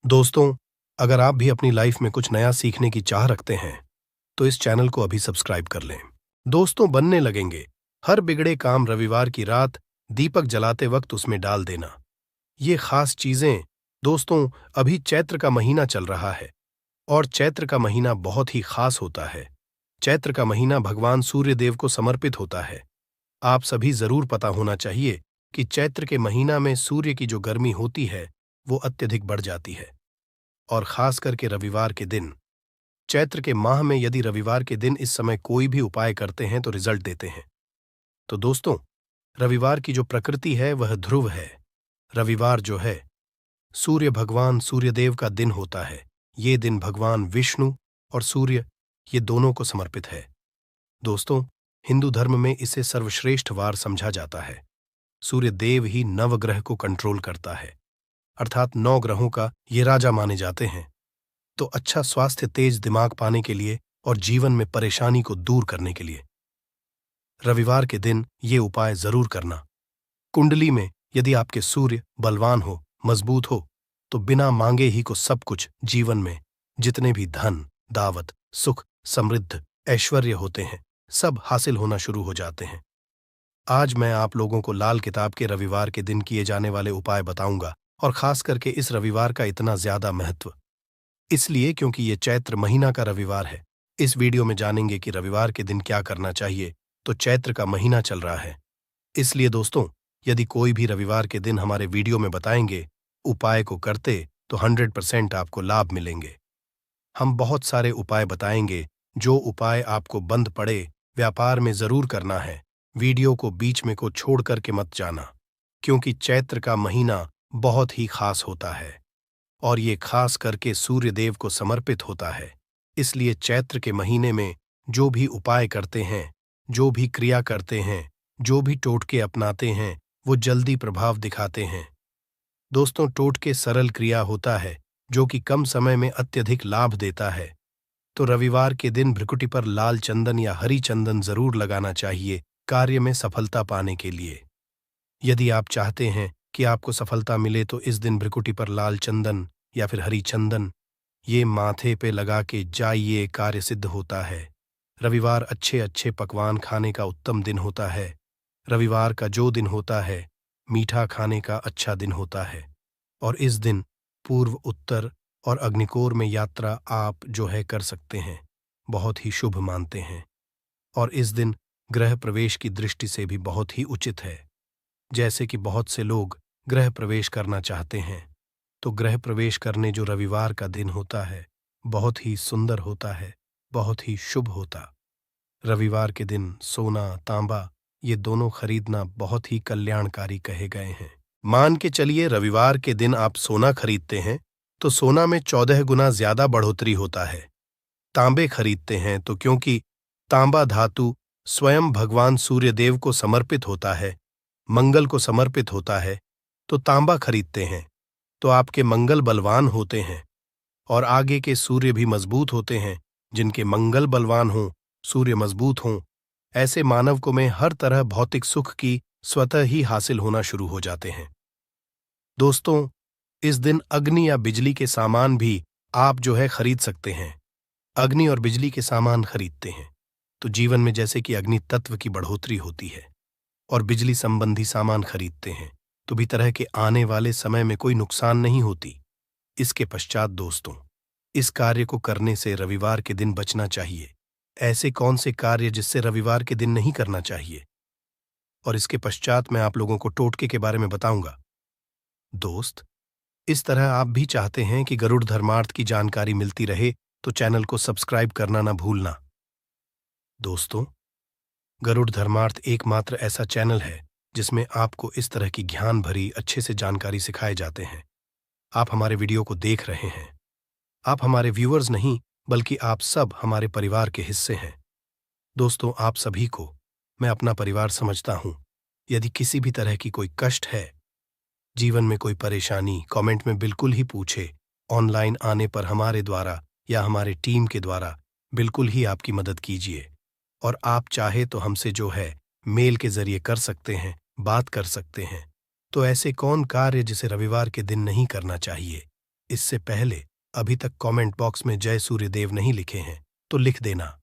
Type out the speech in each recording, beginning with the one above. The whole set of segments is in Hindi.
दोस्तों, अगर आप भी अपनी लाइफ में कुछ नया सीखने की चाह रखते हैं, तो इस चैनल को अभी सब्सक्राइब कर लें। दोस्तों, बनने लगेंगे हर बिगड़े काम रविवार की रात दीपक जलाते वक्त उसमें डाल देना। ये खास चीजें, दोस्तों, अभी चैत्र का महीना चल रहा है और चैत्र का महीना बहुत ही खास होता है। चैत्र का महीना भगवान सूर्य देव को समर्पित होता है। आप सभी जरूर पता होना चाहिए कि चैत्र के महीना में सूर्य की जो गर्मी होती है, वो अत्यधिक बढ़ जाती है। और खास करके रविवार के दिन, चैत्र के माह में यदि रविवार के दिन इस समय कोई भी उपाय करते हैं तो रिजल्ट देते हैं। तो दोस्तों, रविवार की जो प्रकृति है वह ध्रुव है। रविवार जो है, सूर्य भगवान सूर्यदेव का दिन होता है। ये दिन भगवान विष्णु और सूर्य, ये दोनों को समर्पित है। दोस्तों, हिंदू धर्म में इसे सर्वश्रेष्ठ वार समझा जाता है। सूर्य देव ही नवग्रह को कंट्रोल करता है, अर्थात 9 ग्रहों का ये राजा माने जाते हैं। तो अच्छा स्वास्थ्य, तेज दिमाग पाने के लिए और जीवन में परेशानी को दूर करने के लिए रविवार के दिन ये उपाय जरूर करना। कुंडली में यदि आपके सूर्य बलवान हो, मजबूत हो, तो बिना मांगे ही को सब कुछ जीवन में जितने भी धन, दावत, सुख, समृद्ध, ऐश्वर्य होते हैं, सब हासिल होना शुरू हो जाते हैं। आज मैं आप लोगों को लाल किताब के रविवार के दिन किए जाने वाले उपाय बताऊंगा, और खास करके इस रविवार का इतना ज्यादा महत्व इसलिए क्योंकि ये चैत्र महीना का रविवार है। इस वीडियो में जानेंगे कि रविवार के दिन क्या करना चाहिए। तो चैत्र का महीना चल रहा है, इसलिए दोस्तों, यदि कोई भी रविवार के दिन हमारे वीडियो में बताएंगे उपाय को करते तो 100% आपको लाभ मिलेंगे। हम बहुत सारे उपाय बताएंगे, जो उपाय आपको बंद पड़े व्यापार में जरूर करना है। वीडियो को बीच में को छोड़ करके मत जाना, क्योंकि चैत्र का महीना बहुत ही खास होता है और ये खास करके सूर्य देव को समर्पित होता है। इसलिए चैत्र के महीने में जो भी उपाय करते हैं, जो भी क्रिया करते हैं, जो भी टोटके अपनाते हैं, वो जल्दी प्रभाव दिखाते हैं। दोस्तों, टोटके सरल क्रिया होता है जो कि कम समय में अत्यधिक लाभ देता है। तो रविवार के दिन भ्रिकुटी पर लाल चंदन या हरी चंदन जरूर लगाना चाहिए कार्य में सफलता पाने के लिए। यदि आप चाहते हैं कि आपको सफलता मिले तो इस दिन भ्रिकुटी पर लाल चंदन या फिर हरी चंदन ये माथे पे लगा के जाइए, कार्य सिद्ध होता है। रविवार अच्छे अच्छे पकवान खाने का उत्तम दिन होता है। रविवार का जो दिन होता है, मीठा खाने का अच्छा दिन होता है। और इस दिन पूर्व, उत्तर और अग्निकोर में यात्रा आप जो है कर सकते हैं, बहुत ही शुभ मानते हैं। और इस दिन गृह प्रवेश की दृष्टि से भी बहुत ही उचित है। जैसे कि बहुत से लोग गृह प्रवेश करना चाहते हैं, तो गृह प्रवेश करने जो रविवार का दिन होता है, बहुत ही सुंदर होता है, बहुत ही शुभ होता। रविवार के दिन सोना, तांबा ये दोनों खरीदना बहुत ही कल्याणकारी कहे गए हैं। मान के चलिए रविवार के दिन आप सोना खरीदते हैं तो सोना में 14 गुना ज्यादा बढ़ोतरी होता है। तांबे खरीदते हैं तो क्योंकि तांबा धातु स्वयं भगवान सूर्यदेव को समर्पित होता है, मंगल को समर्पित होता है, तो तांबा खरीदते हैं तो आपके मंगल बलवान होते हैं और आगे के सूर्य भी मजबूत होते हैं। जिनके मंगल बलवान हों, सूर्य मजबूत हों, ऐसे मानव को में हर तरह भौतिक सुख की स्वतः ही हासिल होना शुरू हो जाते हैं। दोस्तों, इस दिन अग्नि या बिजली के सामान भी आप जो है खरीद सकते हैं। अग्नि और बिजली के सामान खरीदते हैं तो जीवन में जैसे कि अग्नि तत्व की बढ़ोतरी होती है, और बिजली संबंधी सामान खरीदते हैं तो भी तरह के आने वाले समय में कोई नुकसान नहीं होती। इसके पश्चात दोस्तों, इस कार्य को करने से रविवार के दिन बचना चाहिए। ऐसे कौन से कार्य जिससे रविवार के दिन नहीं करना चाहिए, और इसके पश्चात मैं आप लोगों को टोटके के बारे में बताऊंगा। दोस्त, इस तरह आप भी चाहते हैं कि गरुड़ धर्मार्थ की जानकारी मिलती रहे तो चैनल को सब्सक्राइब करना ना भूलना। दोस्तों, गरुड़ धर्मार्थ एकमात्र ऐसा चैनल है जिसमें आपको इस तरह की ज्ञान भरी अच्छे से जानकारी सिखाए जाते हैं। आप हमारे वीडियो को देख रहे हैं, आप हमारे व्यूअर्स नहीं बल्कि आप सब हमारे परिवार के हिस्से हैं। दोस्तों, आप सभी को मैं अपना परिवार समझता हूं। यदि किसी भी तरह की कोई कष्ट है, जीवन में कोई परेशानी, कमेंट में बिल्कुल ही पूछे। ऑनलाइन आने पर हमारे द्वारा या हमारे टीम के द्वारा बिल्कुल ही आपकी मदद कीजिए। और आप चाहे तो हमसे जो है मेल के जरिए कर सकते हैं, बात कर सकते हैं। तो ऐसे कौन कार्य जिसे रविवार के दिन नहीं करना चाहिए? इससे पहले अभी तक कमेंट बॉक्स में जय सूर्यदेव नहीं लिखे हैं तो लिख देना।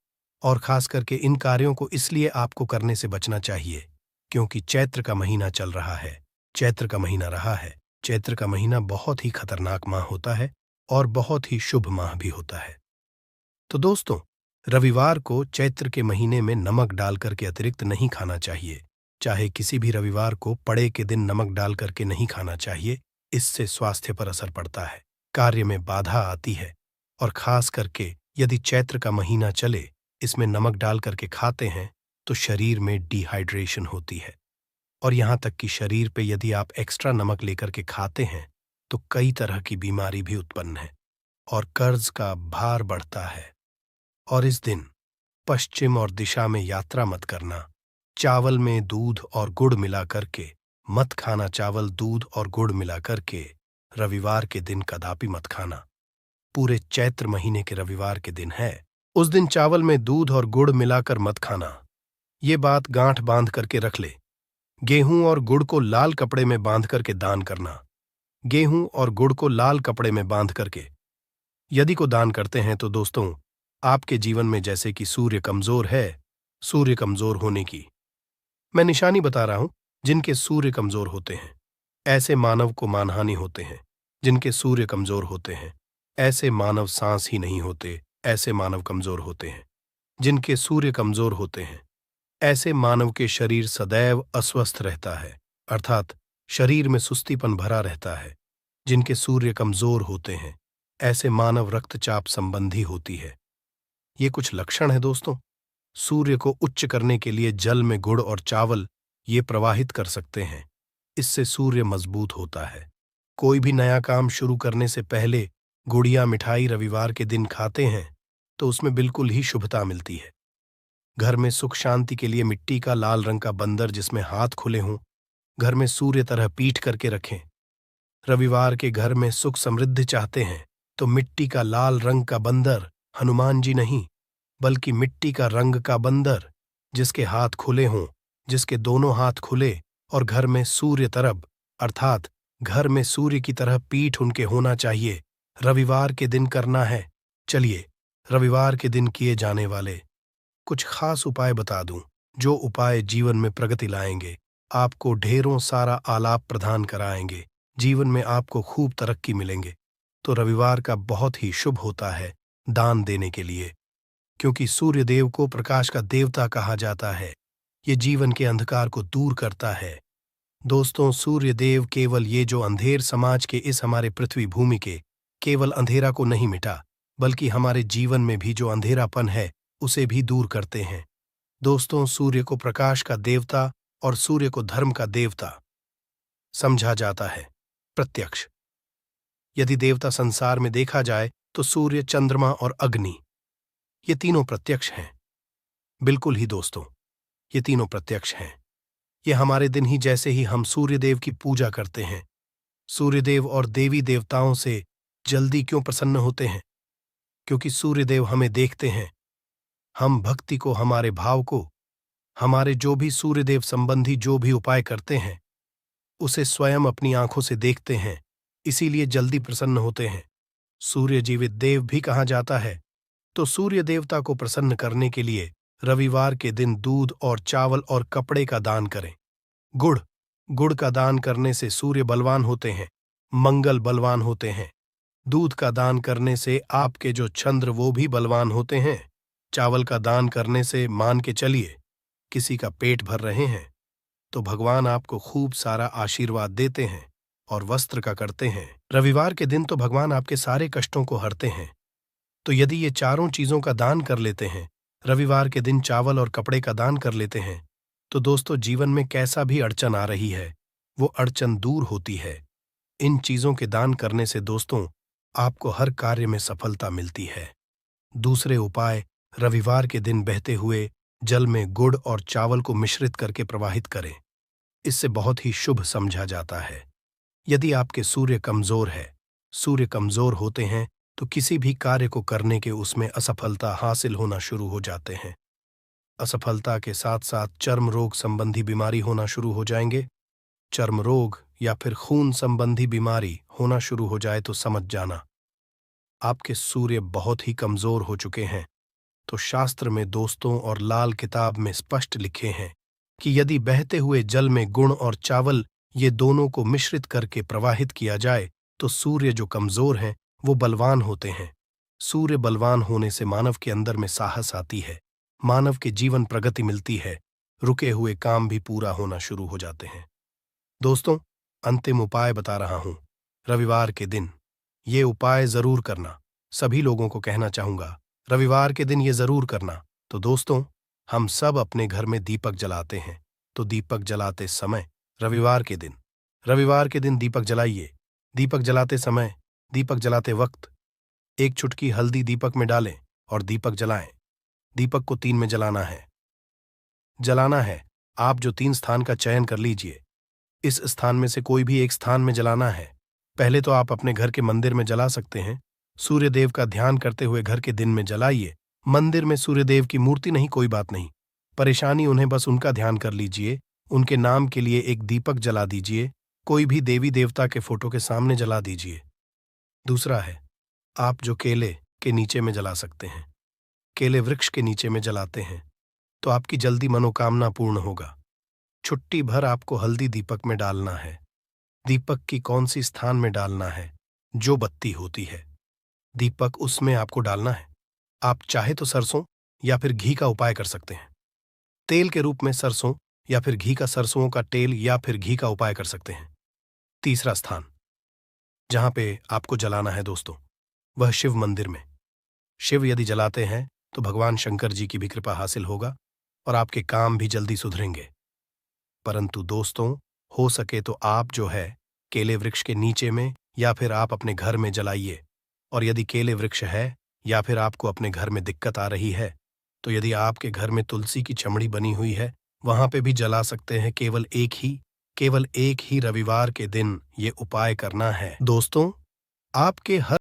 और खास करके इन कार्यों को इसलिए आपको करने से बचना चाहिए क्योंकि चैत्र का महीना चल रहा है, चैत्र का महीना रहा है। चैत्र का महीना बहुत ही खतरनाक माह होता है और बहुत ही शुभ माह भी होता है। तो दोस्तों, रविवार को चैत्र के महीने में नमक डालकर के अतिरिक्त नहीं खाना चाहिए। चाहे किसी भी रविवार को पड़े के दिन नमक डाल करके नहीं खाना चाहिए। इससे स्वास्थ्य पर असर पड़ता है, कार्य में बाधा आती है और खास करके यदि चैत्र का महीना चले इसमें नमक डाल करके खाते हैं तो शरीर में डिहाइड्रेशन होती है और यहाँ तक कि शरीर पे यदि आप एक्स्ट्रा नमक लेकर के खाते हैं तो कई तरह की बीमारी भी उत्पन्न है और कर्ज का भार बढ़ता है। और इस दिन पश्चिम और दिशा में यात्रा मत करना। चावल में दूध और गुड़ मिला करके मत खाना। चावल, दूध और गुड़ मिला करके रविवार के दिन कदापि मत खाना। पूरे चैत्र महीने के रविवार के दिन है, उस दिन चावल में दूध और गुड़ मिलाकर मत खाना। ये बात गांठ बांध करके रख ले। गेहूं और गुड़ को लाल कपड़े में बांध करके दान करना। गेहूं और गुड़ को लाल कपड़े में बांध करके यदि को दान करते हैं तो दोस्तों, आपके जीवन में जैसे कि सूर्य कमजोर है, सूर्य कमजोर होने की मैं निशानी बता रहा हूं। जिनके सूर्य कमजोर होते हैं ऐसे मानव को मानहानि होते हैं। जिनके सूर्य कमजोर होते हैं ऐसे मानव सांस ही नहीं होते, ऐसे मानव कमजोर होते हैं। जिनके सूर्य कमजोर होते हैं ऐसे मानव के शरीर सदैव अस्वस्थ रहता है, अर्थात शरीर में सुस्तीपन भरा रहता है। जिनके सूर्य कमजोर होते हैं ऐसे मानव रक्तचाप संबंधी होती है। ये कुछ लक्षण है दोस्तों। सूर्य को उच्च करने के लिए जल में गुड़ और चावल ये प्रवाहित कर सकते हैं। इससे सूर्य मजबूत होता है। कोई भी नया काम शुरू करने से पहले गुड़िया मिठाई रविवार के दिन खाते हैं तो उसमें बिल्कुल ही शुभता मिलती है। घर में सुख शांति के लिए मिट्टी का लाल रंग का बंदर जिसमें हाथ खुले हों घर में सूर्य तरह पीठ करके रखें। रविवार के घर में सुख समृद्धि चाहते हैं तो मिट्टी का लाल रंग का बंदर, हनुमान जी नहीं बल्कि मिट्टी का रंग का बंदर जिसके हाथ खुले हों, जिसके दोनों हाथ खुले और घर में सूर्य तरफ अर्थात घर में सूर्य की तरह पीठ उनके होना चाहिए, रविवार के दिन करना है। चलिए रविवार के दिन किए जाने वाले कुछ खास उपाय बता दूं, जो उपाय जीवन में प्रगति लाएंगे, आपको ढेरों सारा आलाप प्रदान कराएंगे, जीवन में आपको खूब तरक्की मिलेंगे। तो रविवार का बहुत ही शुभ होता है दान देने के लिए, क्योंकि सूर्यदेव को प्रकाश का देवता कहा जाता है। ये जीवन के अंधकार को दूर करता है। दोस्तों, सूर्यदेव केवल ये जो अंधेर समाज के इस हमारे पृथ्वी भूमि के केवल अंधेरा को नहीं मिटा, बल्कि हमारे जीवन में भी जो अंधेरापन है उसे भी दूर करते हैं। दोस्तों, सूर्य को प्रकाश का देवता और सूर्य को धर्म का देवता समझा जाता है। प्रत्यक्ष यदि देवता संसार में देखा जाए तो सूर्य, चंद्रमा और अग्नि ये तीनों प्रत्यक्ष हैं। बिल्कुल ही दोस्तों, ये तीनों प्रत्यक्ष हैं। ये हमारे दिन ही जैसे ही हम सूर्यदेव की पूजा करते हैं, सूर्यदेव और देवी देवताओं से जल्दी क्यों प्रसन्न होते हैं? क्योंकि सूर्यदेव हमें देखते हैं। हम भक्ति को, हमारे भाव को, हमारे जो भी सूर्यदेव संबंधी जो भी उपाय करते हैं उसे स्वयं अपनी आंखों से देखते हैं, इसीलिए जल्दी प्रसन्न होते हैं। सूर्य जीवित देव भी कहा जाता है। तो सूर्य देवता को प्रसन्न करने के लिए रविवार के दिन दूध और चावल और कपड़े का दान करें। गुड़ का दान करने से सूर्य बलवान होते हैं, मंगल बलवान होते हैं। दूध का दान करने से आपके जो चंद्र वो भी बलवान होते हैं। चावल का दान करने से मान के चलिए किसी का पेट भर रहे हैं तो भगवान आपको खूब सारा आशीर्वाद देते हैं। और वस्त्र का करते हैं रविवार के दिन तो भगवान आपके सारे कष्टों को हरते हैं। तो यदि ये चारों चीजों का दान कर लेते हैं, रविवार के दिन चावल और कपड़े का दान कर लेते हैं, तो दोस्तों जीवन में कैसा भी अड़चन आ रही है वो अड़चन दूर होती है। इन चीजों के दान करने से दोस्तों आपको हर कार्य में सफलता मिलती है। दूसरे उपाय, रविवार के दिन बहते हुए जल में गुड़ और चावल को मिश्रित करके प्रवाहित करें। इससे बहुत ही शुभ समझा जाता है। यदि आपके सूर्य कमजोर है, सूर्य कमजोर होते हैं तो किसी भी कार्य को करने के उसमें असफलता हासिल होना शुरू हो जाते हैं। असफलता के साथ साथ चर्म रोग संबंधी बीमारी होना शुरू हो जाएंगे। चर्म रोग या फिर खून संबंधी बीमारी होना शुरू हो जाए तो समझ जाना आपके सूर्य बहुत ही कमजोर हो चुके हैं। तो शास्त्र में दोस्तों और लाल किताब में स्पष्ट लिखे हैं कि यदि बहते हुए जल में गुड़ और चावल ये दोनों को मिश्रित करके प्रवाहित किया जाए तो सूर्य जो कमजोर हैं वो बलवान होते हैं। सूर्य बलवान होने से मानव के अंदर में साहस आती है, मानव के जीवन प्रगति मिलती है, रुके हुए काम भी पूरा होना शुरू हो जाते हैं। दोस्तों, अंतिम उपाय बता रहा हूं। रविवार के दिन ये उपाय जरूर करना। सभी लोगों को कहना चाहूंगा, रविवार के दिन ये जरूर करना। तो दोस्तों, हम सब अपने घर में दीपक जलाते हैं, तो दीपक जलाते समय रविवार के दिन दीपक जलाइए। दीपक जलाते समय, दीपक जलाते वक्त एक चुटकी हल्दी दीपक में डालें और दीपक जलाएं। दीपक को 3 में जलाना है। आप जो 3 स्थान का चयन कर लीजिए, इस स्थान में से कोई भी एक स्थान में जलाना है। पहले तो आप अपने घर के मंदिर में जला सकते हैं। सूर्यदेव का ध्यान करते हुए घर के दिन में जलाइए। मंदिर में सूर्यदेव की मूर्ति नहीं, कोई बात नहीं, परेशानी उन्हें बस उनका ध्यान कर लीजिए। उनके नाम के लिए एक दीपक जला दीजिए। कोई भी देवी देवता के फोटो के सामने जला दीजिए। दूसरा है, आप जो केले के नीचे में जला सकते हैं। केले वृक्ष के नीचे में जलाते हैं तो आपकी जल्दी मनोकामना पूर्ण होगा। छुट्टी भर आपको हल्दी दीपक में डालना है। दीपक की कौन सी स्थान में डालना है? जो बत्ती होती है, दीपक उसमें आपको डालना है। आप चाहे तो सरसों या फिर घी का उपाय कर सकते हैं। तेल के रूप में सरसों या फिर घी का, सरसों का तेल या फिर घी का उपाय कर सकते हैं। तीसरा स्थान जहां पे आपको जलाना है दोस्तों, वह शिव मंदिर में। शिव यदि जलाते हैं तो भगवान शंकर जी की भी कृपा हासिल होगा और आपके काम भी जल्दी सुधरेंगे। परंतु दोस्तों, हो सके तो आप जो है केले वृक्ष के नीचे में या फिर आप अपने घर में जलाइए। और यदि केले वृक्ष है या फिर आपको अपने घर में दिक्कत आ रही है तो यदि आपके घर में तुलसी की चमड़ी बनी हुई है, वहां पे भी जला सकते हैं। केवल एक ही रविवार के दिन ये उपाय करना है। दोस्तों, आपके हर